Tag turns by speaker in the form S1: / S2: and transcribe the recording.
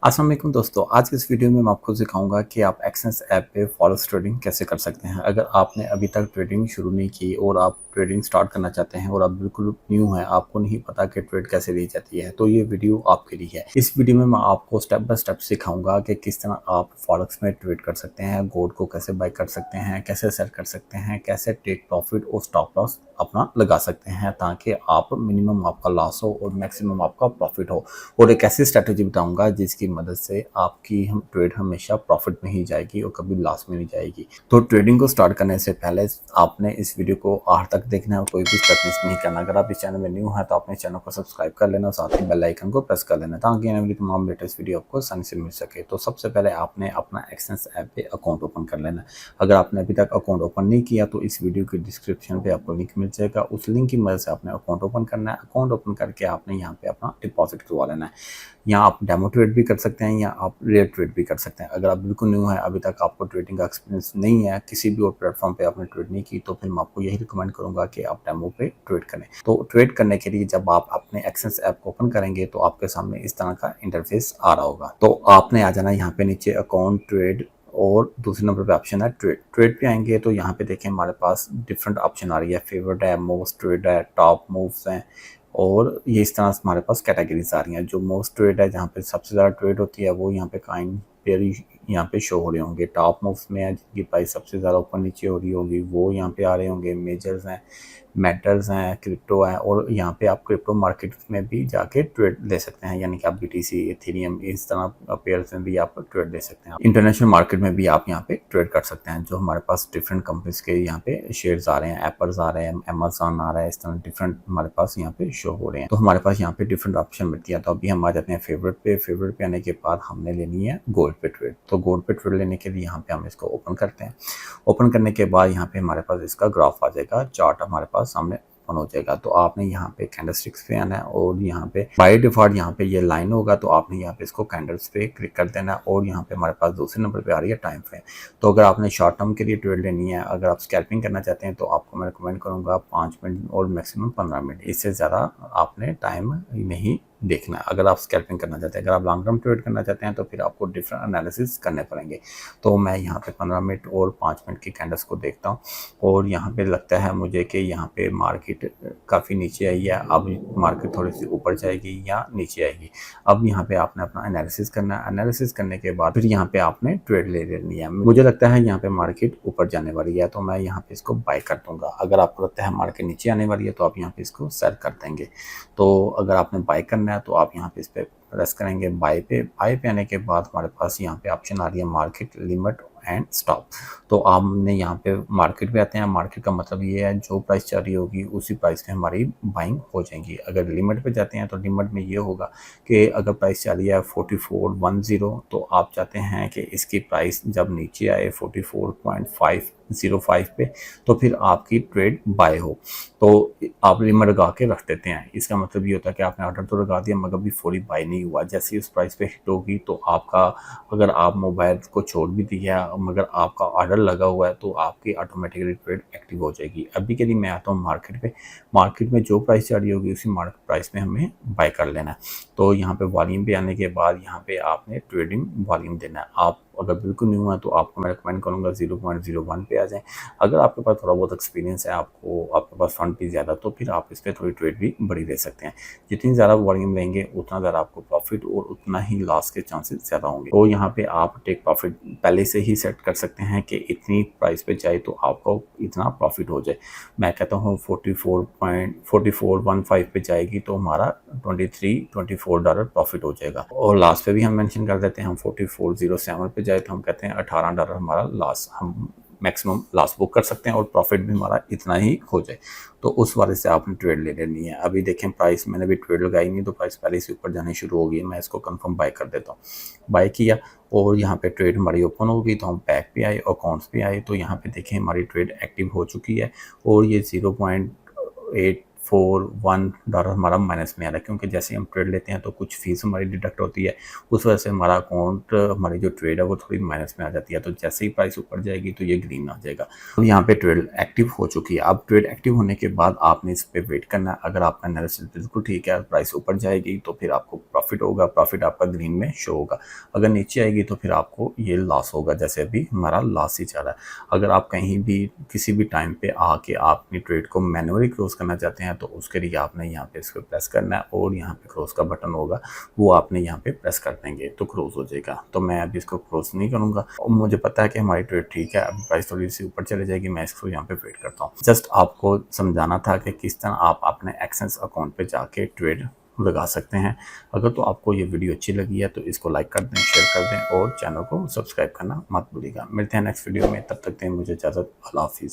S1: अस्सलाम वालेकुम दोस्तों, आज की इस वीडियो में मैं आपको सिखाऊंगा कि आप एक्सेंस ऐप पे फॉरेक्स ट्रेडिंग कैसे कर सकते हैं। अगर आपने अभी तक ट्रेडिंग शुरू नहीं की और आप ट्रेडिंग स्टार्ट करना चाहते हैं और आप बिल्कुल न्यू हैं, आपको नहीं पता कि ट्रेड कैसे दी जाती है, तो ये वीडियो आपके लिए है। इस वीडियो में मैं आपको स्टेप बाय स्टेप सिखाऊंगा कि किस तरह आप फॉरेक्स में ट्रेड कर सकते हैं, गोल्ड को कैसे बाय कर सकते हैं, कैसे सेल कर सकते हैं, कैसे टेक प्रॉफिट और स्टॉप लॉस अपना लगा सकते हैं ताकि आप मिनिमम आपका लॉस हो और मैक्सिमम आपका प्रॉफिट हो। और एक ऐसी स्ट्रेटजी बताऊंगा जिसकी मदद से आपकी हम ट्रेड हमेशा प्रॉफिट में ही जाएगी और कभी लॉस में नहीं जाएगी। तो ट्रेडिंग को स्टार्ट करने से पहले आपने इस वीडियो को आखिर तक देखना है और कोई भी स्टेप मिस नहीं करना। अगर आप इस चैनल में न्यू है तो अपने चैनल को सब्सक्राइब कर लेना और साथ ही बेल आइकन को प्रेस कर लेना ताकि आने वाली तमाम लेटेस्ट वीडियो आपको आसानी से मिल सके। तो सबसे पहले आपने अपना एक्सेंस ऐप पे अकाउंट ओपन कर लेना। अगर आपने अभी तक अकाउंट ओपन नहीं किया तो इस वीडियो के डिस्क्रिप्शन पे आपको लिंक मिल जाएगा, उस लिंक की मदद से आपने अकाउंट ओपन करना है। अकाउंट ओपन करके आपने यहाँ पे अपना डिपॉजिट करवा लेना है। यहाँ आप डेमो ट्रेड भी कर सकते हैं या आप रियल ट्रेड भी कर सकते हैं। अगर आप बिल्कुल न्यू हैं, अभी तक आपको ट्रेडिंग का एक्सपीरियंस नहीं है, किसी भी और प्लेटफॉर्म पे आपने ट्रेड नहीं की, तो फिर मैं आपको यही रिकमेंड करूंगा कि आप डेमो पे ट्रेड करें। तो ट्रेड करने के लिए जब आप अपने एक्सेंस ऐप को ओपन करेंगे तो आपके सामने इस तरह का इंटरफेस आ रहा होगा। तो आपने आ जाना यहाँ पे नीचे अकाउंट, ट्रेड और दूसरे नंबर पे ऑप्शन है ट्रेड। ट्रेड पे आएंगे तो यहाँ पे देखें हमारे पास डिफरेंट ऑप्शन आ रही है, फेवरेट है, मोस्ट ट्रेड है, टॉप मूव्स हैं और ये इस तरह से हमारे पास कैटेगरीज आ रही हैं। जो मोस्ट ट्रेड है, जहाँ पे सबसे ज़्यादा ट्रेड होती है, वो यहाँ पे काइन पेयर यहाँ पे शो हो रहे होंगे। टॉप मूव्स में है जिनकी प्राइस सबसे ज़्यादा ऊपर नीचे हो रही होगी, वो यहाँ पे आ रहे होंगे। मेजर्स हैं, मेटल्स हैं, क्रिप्टो है और यहाँ पे आप क्रिप्टो मार्केट में भी जाके ट्रेड ले सकते हैं, यानी कि आप BTC, इथेरियम, इस तरह पेयर्स में भी आप ट्रेड ले सकते हैं। इंटरनेशनल मार्केट में भी आप यहाँ पे ट्रेड कर सकते हैं। जो हमारे पास डिफरेंट कंपनीज के यहाँ पे शेयर्स आ रहे हैं, एप्पल्स आ रहे हैं, अमेजोन आ रहा है, इस तरह डिफरेंट हमारे पास यहाँ पे शो हो रहे हैं। तो हमारे पास यहाँ पे डिफरेंट ऑप्शन मिलती है। तो अभी हम आ जाते हैं फेवरेट पे। फेवरेट पे आने के बाद हमने लेनी है गोल्ड पे ट्रेड। तो गोल्ड पे ट्रेड लेने के लिए यहाँ पे हम इसको ओपन करते हैं। ओपन करने के बाद यहाँ पे हमारे पास इसका ग्राफ आ जाएगा, चार्ट हमारे पास सामने ओपन हो जाएगा। तो आपने यहाँ पे कैंडलस्टिक्स पे आना है और यहाँ पे बाय डिफॉल्ट यहाँ पे ये लाइन होगा, तो आपने यहाँ पे इसको कैंडल्स पे क्लिक कर देना है और यहाँ पे हमारे पास दूसरे नंबर पे आ रही है टाइम फ्रेम। तो अगर आपने शॉर्ट टर्म के लिए ट्रेड लेनी है, अगर आप स्कैल्पिंग करना चाहते हैं, तो आपको मैं रिकमेंड करूँगा 5 मिनट और मैक्सिमम 15 मिनट, इससे ज़्यादा आपने टाइम नहीं देखना है अगर आप स्कैल्पिंग करना चाहते हैं। अगर आप लॉन्ग टर्म ट्रेड करना चाहते हैं तो फिर आपको डिफरेंट एनालिसिस करने पड़ेंगे। तो मैं यहाँ पे 15 मिनट और 5 मिनट की कैंडल्स को देखता हूँ और यहाँ पे लगता है मुझे कि यहाँ पे मार्केट काफ़ी नीचे आई है। अब मार्केट थोड़ी सी ऊपर जाएगी या नीचे आएगी। अब यहाँ पे आपने अपना एनालिसिस करना है। एनालिसिस करने के बाद फिर यहाँ पे आपने ट्रेड ले लेनी है। मुझे लगता है यहाँ पे मार्केट ऊपर जाने वाली है, तो मैं यहाँ पे इसको बाय कर दूंगा। अगर आपको लगता है मार्केट नीचे आने वाली है तो आप यहाँ पे इसको सेल कर देंगे। तो अगर आपने बाय करना है तो आप यहाँ पे इस पे प्रेस करेंगे बाय पे। बाय पे आने के बाद हमारे पास यहाँ पे ऑप्शन आ रही है मार्केट लिमिट एंड स्टॉप। तो आपने यहाँ पे मार्केट पे आते हैं। मार्केट का मतलब ये है जो प्राइस चल रही होगी उसी प्राइस में हमारी बाइंग हो जाएगी। अगर लिमिट पे जाते हैं तो लिमिट में ये होगा कि अगर प्राइस चल रही है 4410, तो आप चाहते हैं कि इसकी प्राइस जब नीचे आए 44.505 पे, तो फिर आपकी ट्रेड बाय हो। तो आप लिमिट लगा के रख देते हैं। इसका मतलब ये होता है कि आपने ऑर्डर तो लगा दिया मगर भी फुली बाय नहीं हुआ। जैसे ही उस प्राइस पे हिट होगी तो आपका, अगर आप मोबाइल को छोड़ भी दिया मगर आपका ऑर्डर लगा हुआ है, तो आपकी ऑटोमेटिकली ट्रेड एक्टिव हो जाएगी। अभी के लिए मैं आता हूँ मार्केट पे। मार्केट में जो प्राइस चल रही होगी उसी मार्केट प्राइस में हमें बाय कर लेना है। तो यहाँ पे वॉल्यूम पे आने के बाद यहाँ पे आपने ट्रेडिंग वॉल्यूम देना है। आप अगर बिल्कुल न्यू है तो आपको मैं रिकमेंड करूँगा 0.01 पे आ जाएं। अगर आपके पास थोड़ा बहुत एक्सपीरियंस है, आपके पास फंड भी ज़्यादा, तो फिर आप इस पर थोड़ी ट्रेड भी बड़ी ले सकते हैं। जितनी ज़्यादा वॉल्यूम लेंगे उतना ज़्यादा आपको प्रॉफिट और उतना ही लॉस के चांसेस ज़्यादा होंगे। तो यहाँ पे आप टेक प्रॉफिट पहले से ही सेट कर सकते हैं कि इतनी प्राइस पे जाए तो आपको इतना प्रॉफिट हो जाए। मैं कहता हूँ 44.4415 पे जाएगी तो हमारा $23-24 प्रॉफिट हो जाएगा। और लास्ट पे भी हम मेंशन कर देते हैं, हम 4407 पे जाए तो हम कहते हैं $18 हमारा लॉस, हम मैक्सिमम लॉस बुक कर सकते हैं और प्रॉफिट भी हमारा इतना ही हो जाए। तो उस वाले से आपने ट्रेड ले लेनी है। अभी देखें प्राइस मैंने भी ट्रेड लगाई नहीं तो प्राइस पहले से ऊपर जाने शुरू हो गई है। मैं इसको कंफर्म बाय कर देता हूँ। बाय किया और यहाँ पे ट्रेड हमारी ओपन हो गई, तो हम बैक पे आए, अकाउंट्स पे आए, तो यहाँ पे देखें हमारी ट्रेड एक्टिव हो चुकी है और ये 0.8 $4.1 हमारा माइनस में आ रहा है, क्योंकि जैसे हम ट्रेड लेते हैं तो कुछ फीस हमारी डिडक्ट होती है, उस वजह से हमारा अकाउंट, हमारी जो ट्रेड है वो थोड़ी माइनस में आ जाती है। तो जैसे ही प्राइस ऊपर जाएगी तो ये ग्रीन आ जाएगा। तो यहाँ पे ट्रेड एक्टिव हो चुकी है। अब ट्रेड एक्टिव होने के बाद आपने इस पे वेट करना है। अगर आपका एनालिसिस बिल्कुल ठीक है, प्राइस ऊपर जाएगी तो फिर आपको प्रॉफिट होगा, प्रॉफिट आपका ग्रीन में शो होगा। अगर नीचे आएगी तो फिर आपको ये लॉस होगा, जैसे अभी हमारा लॉस ही चल रहा है। अगर आप कहीं भी किसी भी टाइम पे आके आप अपनी ट्रेड को मैन्युअली क्लोज करना चाहते हैं तो उसके लिए आपने यहाँ पे इसको प्रेस करना है और यहाँ पे क्लोज का बटन होगा, वो आपने यहाँ पे प्रेस कर देंगे तो क्लोज हो जाएगा। तो मैं अभी इसको क्लोज नहीं करूँगा और मुझे पता है कि हमारी ट्रेड ठीक है, अभी प्राइस थोड़ी सी ऊपर चले जाएगी, मैं इसको यहाँ पे वेट करता हूँ। जस्ट आपको समझाना था कि किस तरह आप अपने एक्सेंस अकाउंट पे जाके ट्रेड लगा सकते हैं। अगर तो आपको ये वीडियो अच्छी लगी है तो इसको लाइक कर दें, शेयर कर दें और चैनल को सब्सक्राइब करना मत भूलिएगा। मिलते हैं नेक्स्ट वीडियो में, तब तक दें मुझे इजाज़त। अल्लाह हाफिज़।